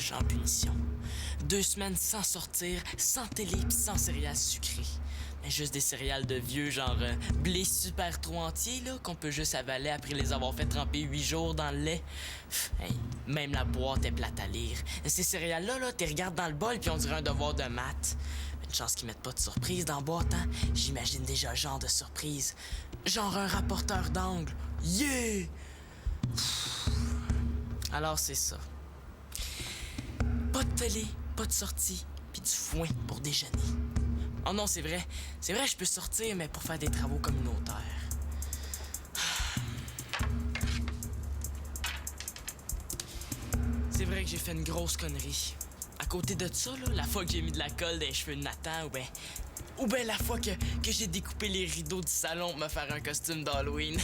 je suis en punition. 2 semaines sans sortir, sans télé pis sans céréales sucrées. Mais juste des céréales de vieux, genre blé super trop entier, là, qu'on peut juste avaler après les avoir fait tremper 8 jours dans le lait. Hey, même la boîte est plate à lire. Ces céréales-là, là, t'es regardes dans le bol puis on dirait un devoir de maths. Une chance qu'ils mettent pas de surprise dans la boîte, hein? J'imagine déjà le genre de surprise. Genre un rapporteur d'angle. Yeah! Alors c'est ça. Pas de télé, pas de sortie, puis du foin pour déjeuner. Oh non, c'est vrai, je peux sortir, mais pour faire des travaux communautaires. C'est vrai que j'ai fait une grosse connerie. À côté de ça, là, la fois que j'ai mis de la colle dans les cheveux de Nathan, ou ben la fois que j'ai découpé les rideaux du salon pour me faire un costume d'Halloween.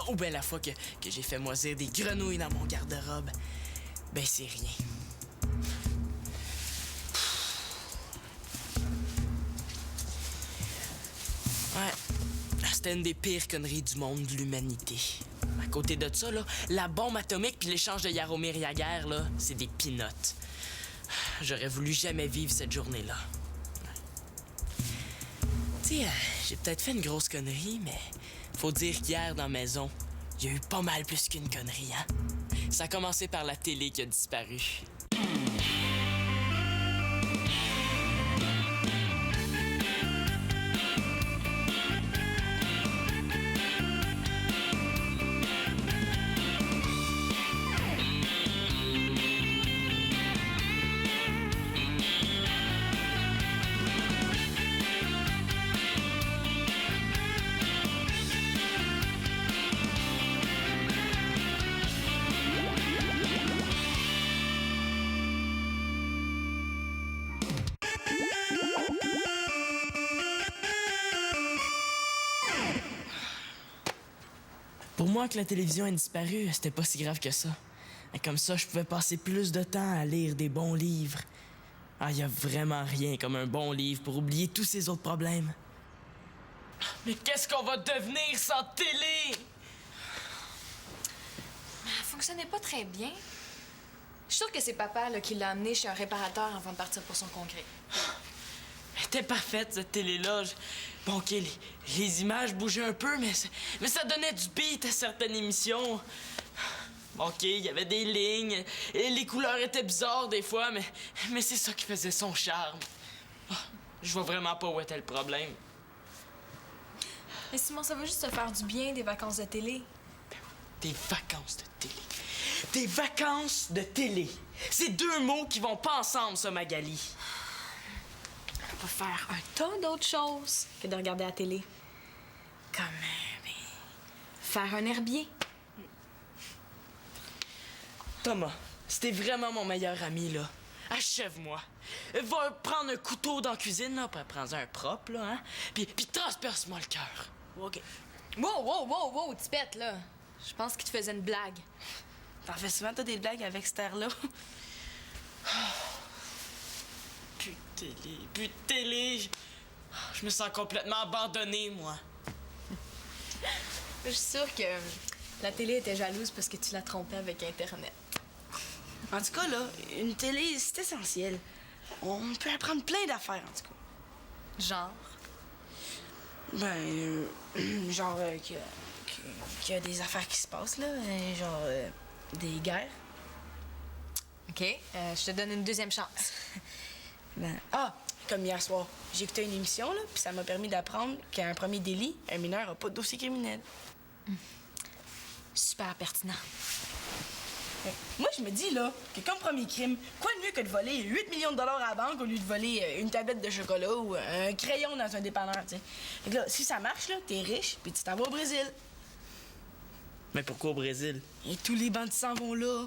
Ou ben la fois que j'ai fait moisir des grenouilles dans mon garde-robe. Ben c'est rien. Ouais, c'était une des pires conneries du monde de l'humanité. À côté de ça, là, la bombe atomique puis l'échange de Jaromir Jagr, là, c'est des pinottes. J'aurais voulu jamais vivre cette journée-là. Tu sais, j'ai peut-être fait une grosse connerie, mais faut dire qu'hier, dans la maison, il y a eu pas mal plus qu'une connerie, hein? Ça a commencé par la télé qui a disparu. Pour moi, que la télévision ait disparu, c'était pas si grave que ça. Et comme ça, je pouvais passer plus de temps à lire des bons livres. Ah, y a vraiment rien comme un bon livre pour oublier tous ces autres problèmes. Mais qu'est-ce qu'on va devenir sans télé? Elle fonctionnait pas très bien. Je suis sûre que c'est papa là, qui l'a amené chez un réparateur avant de partir pour son congrès. Elle était parfaite, cette télé-là. Bon, OK, les images bougeaient un peu, mais ça donnait du beat à certaines émissions. OK, il y avait des lignes, et les couleurs étaient bizarres des fois, mais c'est ça qui faisait son charme. Je vois vraiment pas où était le problème. Mais Simon, ça va juste te faire du bien, des vacances de télé. Des vacances de télé. Des vacances de télé. C'est 2 mots qui vont pas ensemble, ça, Magali. On va faire un tas d'autres choses que de regarder la télé. Comme, faire un herbier. Thomas, c'était vraiment mon meilleur ami, là. Achève-moi. Va prendre un couteau dans la cuisine, là, puis prends un propre, là, hein. Puis transperce-moi le cœur. OK. Wow, tipette, là. Je pense qu'il te faisait une blague. T'en fais souvent, toi, des blagues avec cette air-là? Plus de télé. Je me sens complètement abandonné, moi. Je suis sûre que la télé était jalouse parce que tu la trompais avec Internet. En tout cas, là, une télé, c'est essentiel. On peut apprendre plein d'affaires, en tout cas. Genre? Qu'il y a des affaires qui se passent, là. Des guerres. OK, je te donne une deuxième chance. Comme hier soir. J'ai écouté une émission, là, puis ça m'a permis d'apprendre qu'à un premier délit, un mineur n'a pas de dossier criminel. Super pertinent. Moi, je me dis, là, que comme premier crime, quoi de mieux que de voler 8 millions de dollars à la banque au lieu de voler une tablette de chocolat ou un crayon dans un dépanneur, tu sais. Fait que là, si ça marche, là, t'es riche, puis tu t'en vas au Brésil. Mais pourquoi au Brésil? Et tous les bandits s'en vont là.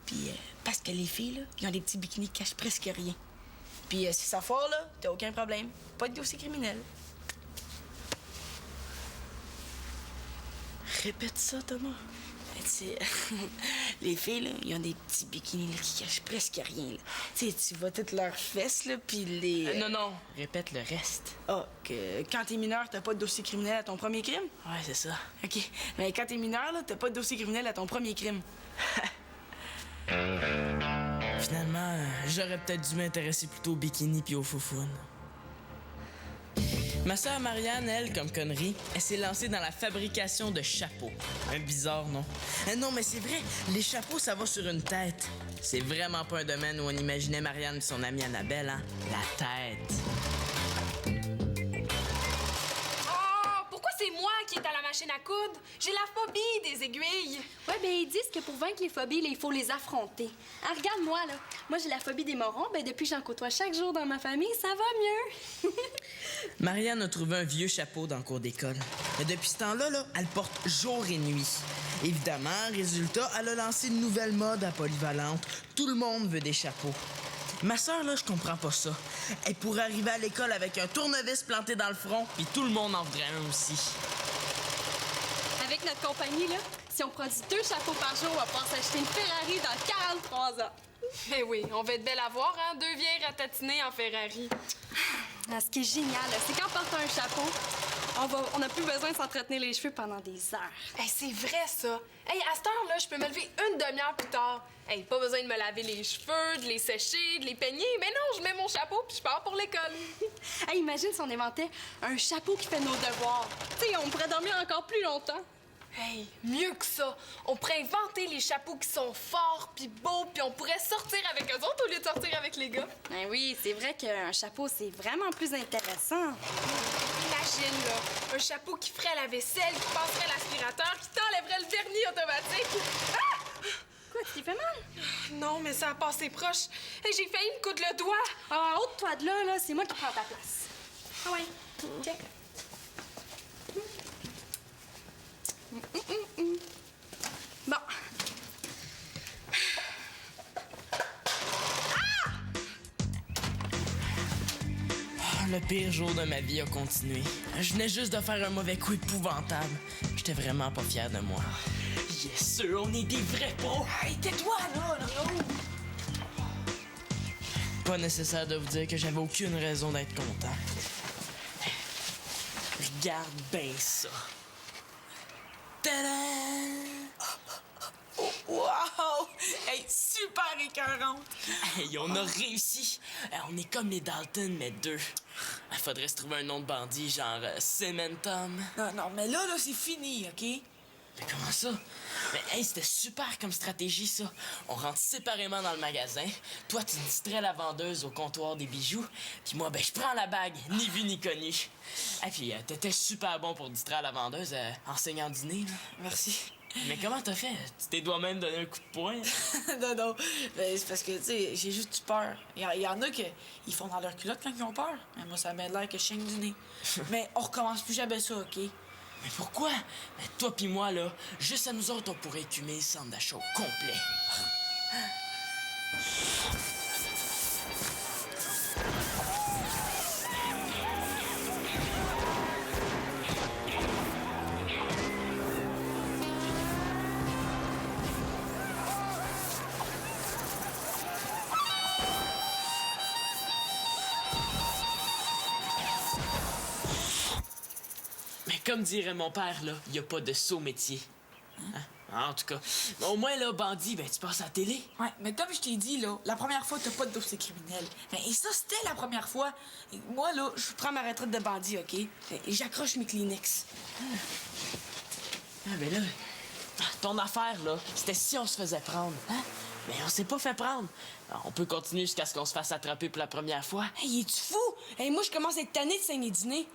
Puis, parce que les filles, là, ils ont des petits bikinis qui cachent presque rien. Puis, si ça foire, là, t'as aucun problème. Pas de dossier criminel. Répète ça, Thomas. Tu sais, les filles, là, ils ont des petits bikinis là, qui cachent presque rien, là. Tu sais, tu vois toutes leurs fesses, là, puis les... Non, répète le reste. Que quand t'es mineur, t'as pas de dossier criminel à ton premier crime? Ouais, c'est ça. OK. Mais quand t'es mineur, là, t'as pas de dossier criminel à ton premier crime. Finalement, j'aurais peut-être dû m'intéresser plutôt au bikini puis aux foufounes. Ma sœur Marianne, elle, comme connerie, elle s'est lancée dans la fabrication de chapeaux. Un bizarre, non? Non, mais c'est vrai, les chapeaux, ça va sur une tête. C'est vraiment pas un domaine où on imaginait Marianne et son amie Annabelle, hein? La tête. Pourquoi c'est moi qui est à la machine à coudre? J'ai la phobie des aiguilles. Ouais, ben ils disent que pour vaincre les phobies, là, il faut les affronter. Ah, regarde-moi, là. Moi, j'ai la phobie des morons. Ben depuis que j'en côtoie chaque jour dans ma famille, ça va mieux. Marianne a trouvé un vieux chapeau dans le cours d'école. Mais depuis ce temps-là, elle porte jour et nuit. Évidemment, résultat, elle a lancé une nouvelle mode à Polyvalente. Tout le monde veut des chapeaux. Ma sœur, là, je comprends pas ça. Elle pourrait arriver à l'école avec un tournevis planté dans le front, puis tout le monde en voudrait un aussi. Avec notre compagnie, là, si on produit 2 chapeaux par jour, on va pouvoir s'acheter une Ferrari dans 43 ans. Eh oui, on va être belle à voir, hein? 2 vieilles ratatinées en Ferrari. Ah, ce qui est génial, là, c'est qu'en portant un chapeau, on n'a plus besoin de s'entretenir les cheveux pendant des heures. Hey, c'est vrai, ça. Hey, à cette heure-là, je peux me lever une demi-heure plus tard. Hey, pas besoin de me laver les cheveux, de les sécher, de les peigner. Mais non, je mets mon chapeau puis je pars pour l'école. Hey, imagine si on inventait un chapeau qui fait nos devoirs. Tu sais, on pourrait dormir encore plus longtemps. Hey, mieux que ça. On pourrait inventer les chapeaux qui sont forts puis beaux puis on pourrait sortir avec eux autres au lieu de sortir avec les gars. Ben oui, c'est vrai qu'un chapeau, c'est vraiment plus intéressant. Imagine, là, un chapeau qui ferait la vaisselle, qui passerait l'aspirateur, qui t'enlèverait le vernis automatique. Ah! Quoi, tu t'es fait mal? Non, mais ça a passé proche. Hey, j'ai failli me coudre le doigt. Ah, ôte-toi de là, c'est moi qui prends ta place. Ah ouais, tiens. Bon. Le pire jour de ma vie a continué. Je venais juste de faire un mauvais coup épouvantable. J'étais vraiment pas fier de moi. Yes, sûr, on est des vrais pros! Hey, tais-toi, là! Pas nécessaire de vous dire que j'avais aucune raison d'être content. Regarde bien ça. Tadam! Wow! Hey, super écœurante! Hey, on a réussi! On est comme les Dalton, mais 2. Il faudrait se trouver un nom de bandit, genre Cementum. Non, mais là, c'est fini, OK? Mais comment ça? Mais hey, c'était super comme stratégie, ça. On rentre séparément dans le magasin. Toi, tu distrais la vendeuse au comptoir des bijoux. Puis moi, je prends la bague, ni vu ni connu. Et puis, t'étais super bon pour distraire la vendeuse enseignant dîner, là. Merci. Mais comment t'as fait? Tu t'es toi-même donné un coup de poing? non. Ben, c'est parce que, tu sais, j'ai juste eu peur. Il y en a qui ils font dans leur culotte quand ils ont peur. Mais moi, ça m'a l'air que je saigne du nez. Mais on recommence plus jamais ça, OK? Mais pourquoi? Mais toi pis moi, là, juste à nous autres, on pourrait écumer le centre d'achat au complet. Mais comme dirait mon père, là, y a pas de saut métier. Hein? En tout cas, au moins, là, bandit, tu passes à la télé. Ouais, mais comme je t'ai dit, là, la première fois, t'as pas de dossier criminel. Et ça, c'était la première fois. Et moi, là, je prends ma retraite de bandit, OK? Et j'accroche mes Kleenex. Ah, ben là, ton affaire, là, c'était si on se faisait prendre. Hein? Mais on s'est pas fait prendre. On peut continuer jusqu'à ce qu'on se fasse attraper pour la première fois. Hey, es-tu fou? Hey, moi, je commence à être tanné de saigner du nez.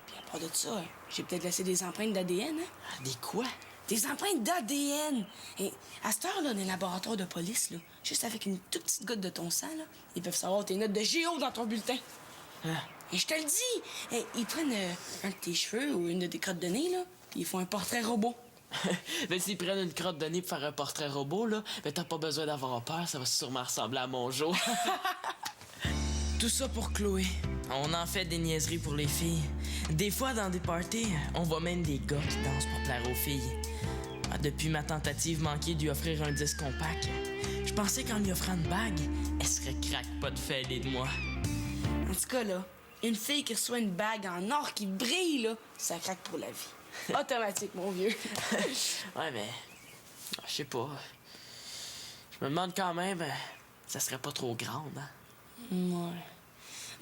Puis à part de ça, j'ai peut-être laissé des empreintes d'ADN, hein? Ah, des quoi? Des empreintes d'ADN! Et à cette heure-là, dans les laboratoires de police, là, juste avec une toute petite goutte de ton sang, là, ils peuvent savoir tes notes de géo dans ton bulletin. Ah. Et je te le dis! Hey, ils prennent un de tes cheveux ou une de tes crottes de nez, là, puis ils font un portrait robot. Ben, s'ils prennent une crotte de nez pour faire un portrait robot, là, ben, t'as pas besoin d'avoir peur, ça va sûrement ressembler à mon jour. Tout ça pour Chloé. On en fait des niaiseries pour les filles. Des fois, dans des parties, on voit même des gars qui dansent pour plaire aux filles. Depuis ma tentative manquée de lui offrir un disque compact, je pensais qu'en lui offrant une bague, elle serait crackpot fêlée de moi. En tout cas, là, une fille qui reçoit une bague en or qui brille, là, ça craque pour la vie. Automatique, mon vieux. Ouais, mais... Je sais pas. Je me demande quand même... ça serait pas trop grande, hein? Ouais.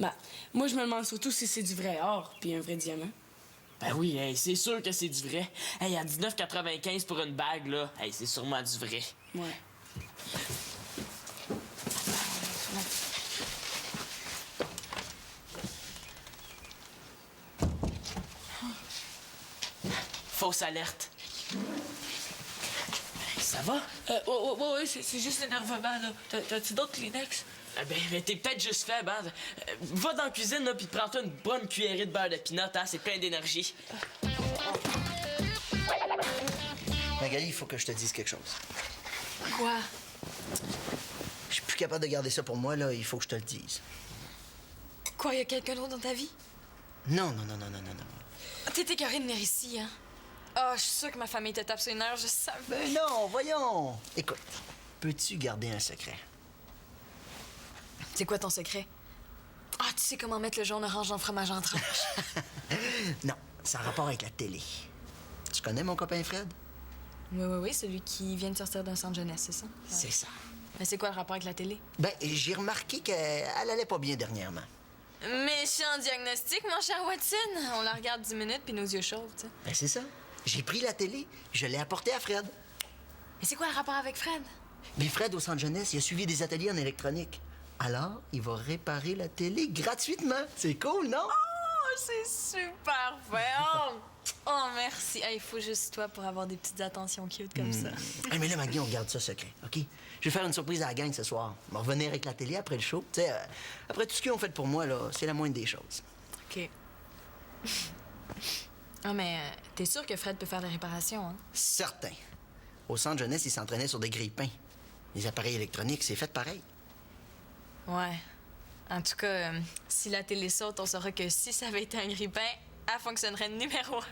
Ben, moi, je me demande surtout si c'est du vrai or puis un vrai diamant. Ben oui, hey, c'est sûr que c'est du vrai. Hey, à 19,95 pour une bague, là, hey, c'est sûrement du vrai. Ouais. Fausse alerte. Hey, ça va? Ouais, c'est juste l'énervement, là. T'as-tu d'autres Kleenex? Ben, t'es peut-être juste faible, hein? Va dans la cuisine, là, puis prends-toi une bonne cuillerée de beurre de pinot, hein? C'est plein d'énergie. Magali, il faut que je te dise quelque chose. Quoi? Je suis plus capable de garder ça pour moi, là. Il faut que je te le dise. Quoi, y a quelqu'un d'autre dans ta vie? Non. T'es écœurée de venir ici, hein? Ah, je suis sûre que ma famille te tape sur les nerfs, je savais. Ben non, voyons. Écoute, peux-tu garder un secret? C'est quoi ton secret? Ah, tu sais comment mettre le jaune orange dans le fromage en tranches. Non, ça a rapport avec la télé. Tu connais mon copain Fred? Oui, celui qui vient de sortir d'un centre jeunesse, c'est ça? C'est ça. Mais c'est quoi le rapport avec la télé? Ben, j'ai remarqué qu'elle allait pas bien dernièrement. Méchant diagnostic, mon cher Watson. On la regarde 10 minutes puis nos yeux chauds, tu sais. Ben, c'est ça. J'ai pris la télé, je l'ai apportée à Fred. Mais c'est quoi le rapport avec Fred? Mais Fred, au centre jeunesse, il a suivi des ateliers en électronique. Alors, il va réparer la télé gratuitement. C'est cool, non? Oh, c'est super fait. Oh, merci. Il faut juste toi pour avoir des petites attentions cute comme ça. Hey, mais là, Maggie, on garde ça secret, OK? Je vais faire une surprise à la gang ce soir. On va revenir avec la télé après le show. Tu sais, après tout ce qu'ils ont fait pour moi, là, c'est la moindre des choses. OK. Ah, mais t'es sûr que Fred peut faire la réparation, hein? Certain. Au centre jeunesse, il s'entraînait sur des grille-pains. Les appareils électroniques, c'est fait pareil. Ouais. En tout cas, si la télé saute, on saura que si ça avait été un grille-pain, elle fonctionnerait numéro 1.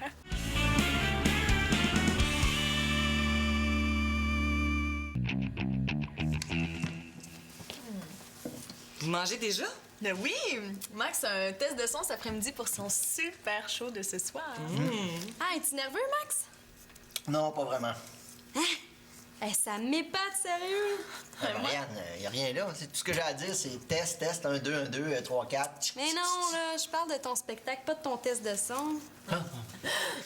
Vous mangez déjà? Ben oui! Max a un test de son cet après-midi pour son super show de ce soir. Ah, es-tu nerveux, Max? Non, pas vraiment. Ça m'épate, sérieux. Marianne, il a rien là. Tout ce que j'ai à dire, c'est test, 1, 2, 1, 2, 3, 4. Mais non, là, je parle de ton spectacle, pas de ton test de son.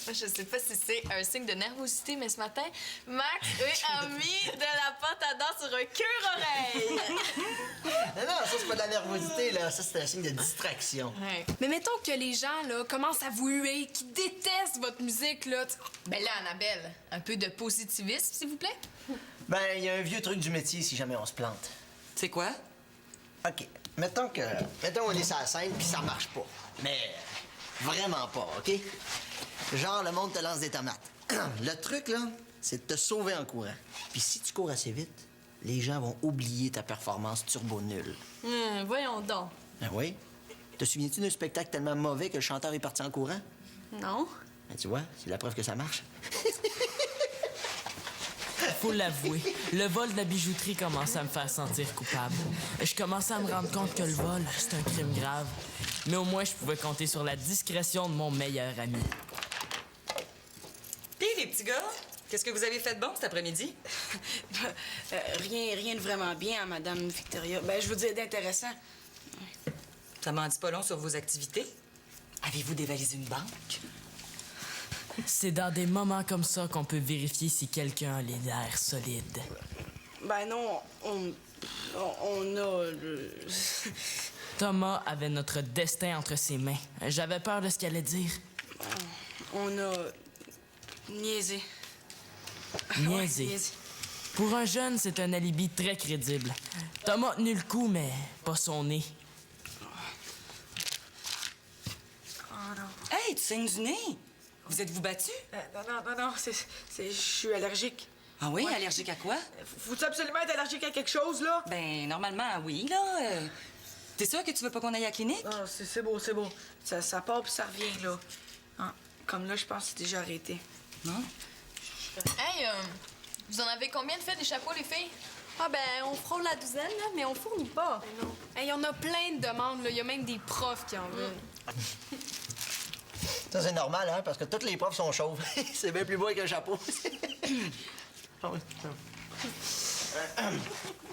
Je sais pas si c'est un signe de nervosité, mais ce matin, Max a mis de la pâte à dents sur un cure-oreille. Non, ça, c'est pas de la nervosité, là. Ça, c'est un signe de distraction. Mais mettons que les gens, là, commencent à vous huer, qui détestent votre musique, là. Ben là, Annabelle, un peu de positivisme, s'il vous plaît. Ben, il y a un vieux truc du métier si jamais on se plante. C'est quoi? OK. Mettons on est sur la scène puis ça marche pas. Mais vraiment pas, OK? Genre, le monde te lance des tomates. Le truc, là, c'est de te sauver en courant. Puis si tu cours assez vite, les gens vont oublier ta performance turbo nulle. Voyons donc. Ah oui? Te souviens-tu d'un spectacle tellement mauvais que le chanteur est parti en courant? Non. Ben, tu vois, c'est la preuve que ça marche. Faut l'avouer, le vol de la bijouterie commence à me faire sentir coupable. Je commençais à me rendre compte que le vol, c'est un crime grave. Mais au moins, je pouvais compter sur la discrétion de mon meilleur ami. Pis les petits gars, qu'est-ce que vous avez fait de bon cet après-midi? Rien de vraiment bien, hein, Madame Victoria. Ben, je veux dire d'intéressant. Ça m'en dit pas long sur vos activités. Avez-vous dévalisé une banque? C'est dans des moments comme ça qu'on peut vérifier si quelqu'un a les nerfs solides. Ben non, on a... Thomas avait notre destin entre ses mains. J'avais peur de ce qu'il allait dire. On a... niaisé. Niaisé. Ouais, niaisé. Pour un jeune, c'est un alibi très crédible. Thomas a tenu le coup, mais pas son nez. Hey, tu saignes du nez! Vous êtes-vous battu? Non, je suis allergique. Ah oui? Allergique à quoi? Faut-tu absolument être allergique à quelque chose, là? Ben, normalement, oui, là. T'es sûr que tu veux pas qu'on aille à la clinique? Non, c'est beau. Ça part puis ça revient, là. Ah, comme là, je pense que c'est déjà arrêté. Non? Hey, vous en avez combien de fait des chapeaux, les filles? Ah, ben, on frôle la douzaine, là, mais on fournit pas. Hey, on a plein de demandes, là. Il y a même des profs qui en veulent. Ça, c'est normal, hein, parce que tous les profs sont chauves. C'est bien plus beau avec un chapeau.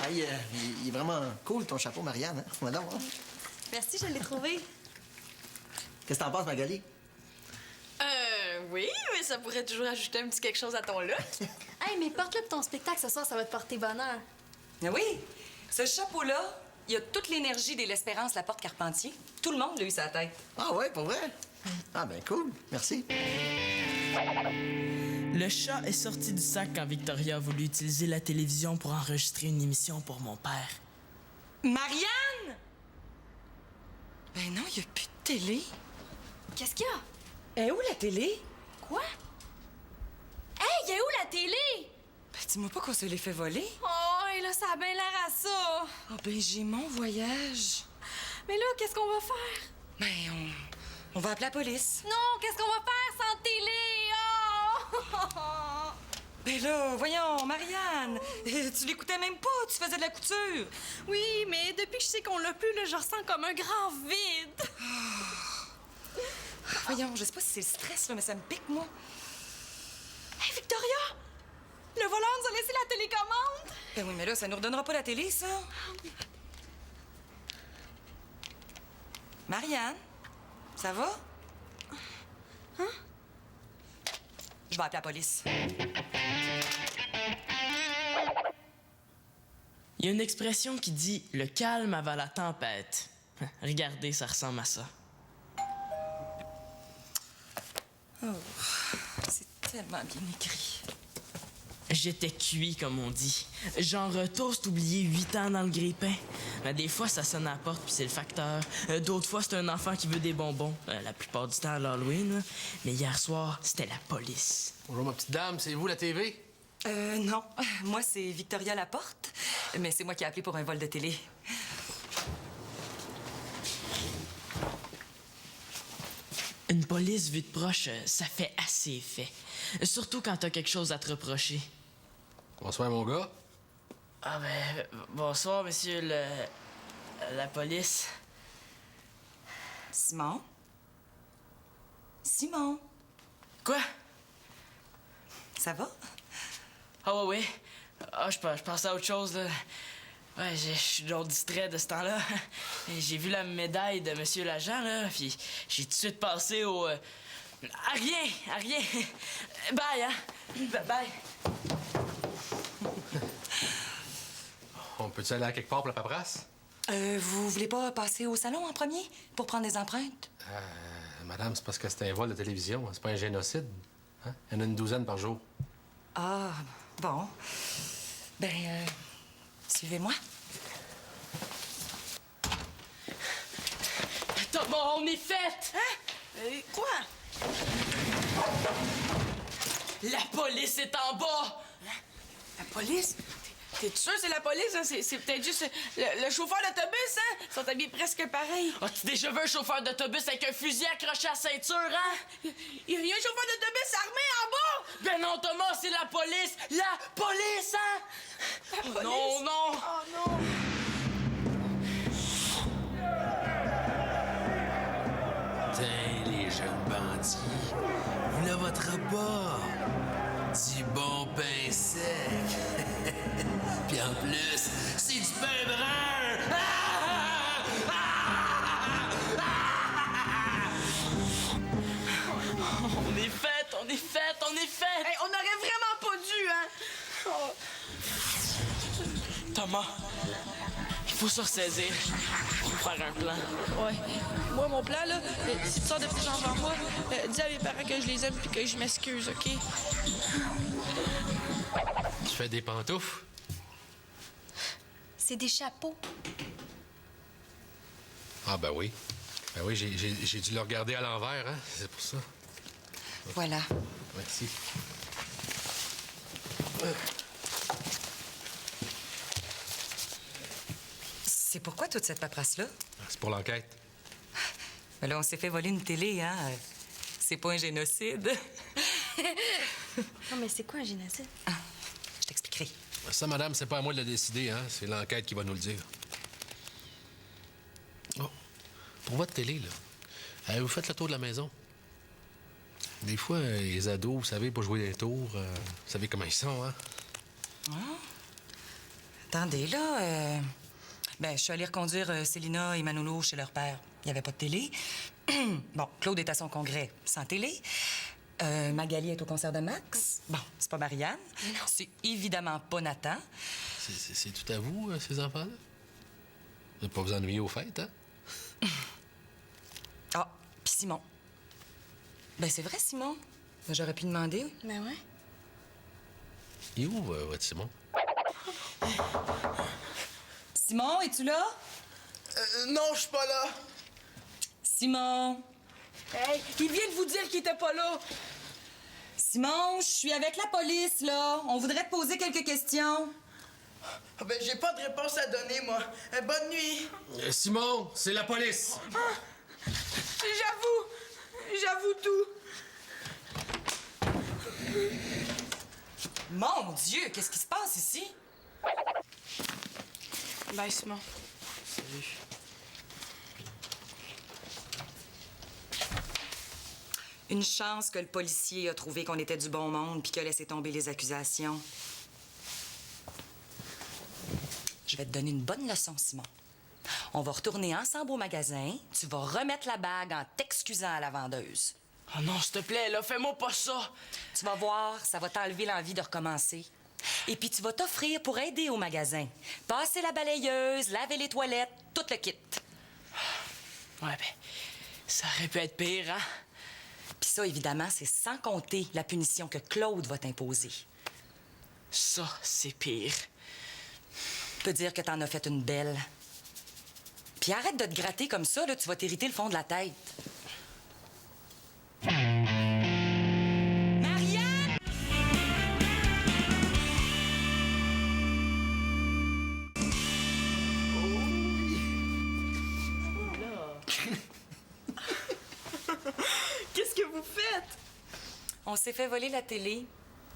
Hey, il est vraiment cool, ton chapeau, Marianne. Hein? Madame, hein? Merci, je l'ai trouvé. Qu'est-ce que t'en penses, Magali? Oui, mais ça pourrait toujours ajouter un petit quelque chose à ton look. Hey, mais porte-le pour ton spectacle ce soir, ça va te porter bonheur. Ah oui, ce chapeau-là, il a toute l'énergie de l'Espérance Laporte Carpentier. Tout le monde l'a eu sa tête. Ah ouais, pour vrai? Ah ben cool, merci. Le chat est sorti du sac quand Victoria a voulu utiliser la télévision pour enregistrer une émission pour mon père. Marianne! Ben non, il n'y a plus de télé. Qu'est-ce qu'il y a? Eh, où la télé? Quoi? Hey, y a où la télé? Ben dis-moi pas qu'on se l'est fait voler. Oh, et là, ça a bien l'air à ça. Ah ben j'ai mon voyage. Mais là, qu'est-ce qu'on va faire? Ben on va appeler la police. Non, qu'est-ce qu'on va faire sans télé? Oh! Ben là, voyons, Marianne, tu l'écoutais même pas, tu faisais de la couture. Oui, mais depuis que je sais qu'on l'a plus, là, je ressens comme un grand vide. Voyons, je sais pas si c'est le stress, là, mais ça me pique, moi. Hey, Victoria! Le voleur nous a laissé la télécommande! Ben oui, mais là, ça nous redonnera pas la télé, ça. Marianne, ça va? Hein? Je vais appeler la police. Il y a une expression qui dit « le calme avant la tempête ». Regardez, ça ressemble à ça. Oh, c'est tellement bien écrit. J'étais cuit, comme on dit. Genre, toast oublié 8 ans dans le grille-pain. Mais des fois, ça sonne à la porte, puis c'est le facteur. D'autres fois, c'est un enfant qui veut des bonbons. La plupart du temps à l'Halloween. Là. Mais hier soir, c'était la police. Bonjour, ma petite dame. C'est vous, la TV? Non. Moi, c'est Victoria Laporte. Mais c'est moi qui ai appelé pour un vol de télé. Une police vue de proche, ça fait assez effet. Surtout quand t'as quelque chose à te reprocher. Bonsoir, mon gars. Ah ben, bonsoir, monsieur la police. Simon? Simon? Quoi? Ça va? Ah ouais, ouais. Ah, je pensais à autre chose, là. Ouais, je suis donc distrait de ce temps-là. J'ai vu la médaille de monsieur l'agent, là, puis j'ai tout de suite passé au... à rien. Bye, hein? Bye. On peut-tu aller à quelque part pour la paperasse? Vous voulez pas passer au salon en premier pour prendre des empreintes? Madame, c'est parce que c'est un vol de télévision. C'est pas un génocide. Hein? Il y en a une douzaine par jour. Ah, bon. Ben, suivez-moi. Thomas, on est fait! Hein? Quoi? La police est en bas! La police? T'es sûr que c'est la police? Hein? C'est peut-être juste le chauffeur d'autobus, hein? Ils sont habillés presque pareil. As-tu déjà vu un chauffeur d'autobus avec un fusil accroché à la ceinture, hein? Il y a un chauffeur d'autobus armé en bas! Ben non, Thomas, c'est la police! La police, hein? La police? Non! Oh non! Tiens, les jeunes bandits, vous ne voterez pas. Du bon pain sec. Puis en plus, c'est du pain brun. On est fait! Hey, on aurait vraiment pas dû, hein? Oh. Thomas, il faut se ressaisir. Il faut faire un plan. Ouais. Moi, mon plan, là, si tu sors de petits enfants, moi, dis à mes parents que je les aime puis que je m'excuse, OK? Tu fais des pantoufles? C'est des chapeaux. Ah, ben oui. Ben oui, j'ai dû le regarder à l'envers, hein? C'est pour ça. Voilà. Merci. C'est pourquoi toute cette paperasse-là? C'est pour l'enquête. Ben là, on s'est fait voler une télé, hein? C'est pas un génocide. Non, mais c'est quoi un génocide? Je t'expliquerai. Ça, madame, c'est pas à moi de le décider, hein? C'est l'enquête qui va nous le dire. Oh, pour votre télé, là, vous faites le tour de la maison. Des fois, les ados, vous savez, pour jouer des tours, vous savez comment ils sont, hein? Attendez, là, je suis allée reconduire Célina et Manolo chez leur père. Il n'y avait pas de télé. Bon, Claude est à son congrès sans télé. Magali est au concert de Max. Bon, c'est pas Marianne. C'est évidemment pas Nathan. C'est tout à vous, ces enfants-là? Vous n'allez pas vous ennuyer aux fêtes, hein? Ah, puis Simon. Ben, c'est vrai, Simon. J'aurais pu demander. Ben ouais. Il est où, votre Simon? Simon, es-tu là? Non, je suis pas là. Simon. Hey, il vient de vous dire qu'il était pas là. Simon, je suis avec la police, là. On voudrait te poser quelques questions. Ben, j'ai pas de réponse à donner, moi. Bonne nuit. Simon, c'est la police. J'avoue tout. Mon Dieu, qu'est-ce qui se passe ici? Bye, Simon. Une chance que le policier a trouvé qu'on était du bon monde puis qu'il a laissé tomber les accusations. Je vais te donner une bonne leçon, Simon. On va retourner ensemble au magasin. Tu vas remettre la bague en t'excusant à la vendeuse. Oh non, s'il te plaît, là, fais-moi pas ça. Tu vas voir, ça va t'enlever l'envie de recommencer. Et puis tu vas t'offrir pour aider au magasin. Passer la balayeuse, laver les toilettes, tout le kit. Ouais, ben, ça aurait pu être pire, hein? Puis ça, évidemment, c'est sans compter la punition que Claude va t'imposer. Ça, c'est pire. Je peux dire que t'en as fait une belle. Puis arrête de te gratter comme ça, là, tu vas t'irriter le fond de la tête. Marianne! Qu'est-ce que vous faites? On s'est fait voler la télé.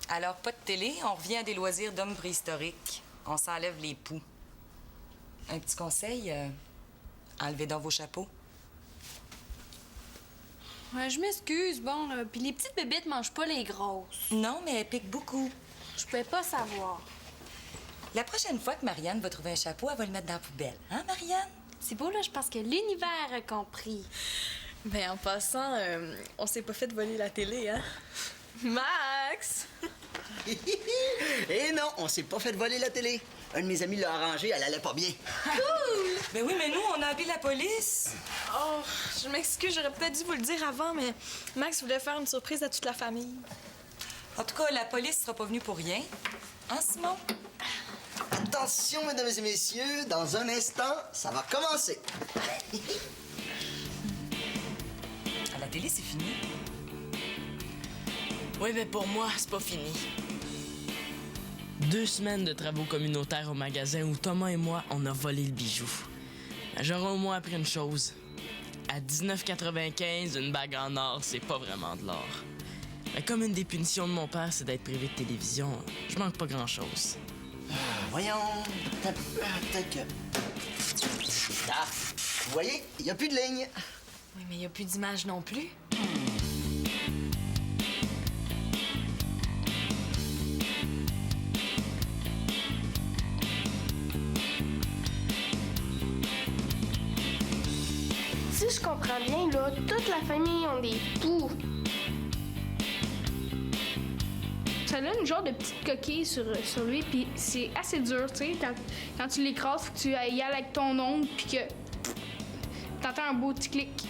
Alors, pas de télé, on revient à des loisirs d'hommes préhistoriques. On s'enlève les poux. Un petit conseil, enlevez donc vos chapeaux. Ouais, je m'excuse, bon, là. Puis les petites bébites mangent pas les grosses. Non, mais elle pique beaucoup. Je pouvais pas savoir. La prochaine fois que Marianne va trouver un chapeau, elle va le mettre dans la poubelle. Hein, Marianne? C'est beau, là, je pense que l'univers a compris. Ben, en passant, on s'est pas fait voler la télé, hein? Max! Eh non, on s'est pas fait voler la télé. Un de mes amis l'a arrangé, elle allait pas bien. Ben oui, mais nous, on a appelé la police. Oh, je m'excuse, j'aurais peut-être dû vous le dire avant, mais Max voulait faire une surprise à toute la famille. En tout cas, la police sera pas venue pour rien. Hein, Simon? Attention, mesdames et messieurs, dans un instant, ça va commencer. À la télé, c'est fini. Oui, mais pour moi, c'est pas fini. 2 semaines de travaux communautaires au magasin où Thomas et moi, on a volé le bijou. J'aurais au moins appris une chose. À 19,95, une bague en or, c'est pas vraiment de l'or. Mais comme une des punitions de mon père, c'est d'être privé de télévision, je manque pas grand-chose. Voyons. Peut-être que. Ah, vous voyez, il n'y a plus de ligne. Oui, mais il n'y a plus d'image non plus. Si je comprends bien, là, toute la famille ont des poux. Ça donne une genre de petite coquille sur lui, puis c'est assez dur, tu sais. Quand tu l'écrases, faut que tu y ailles avec ton ongle, puis que t'entends un beau petit clic.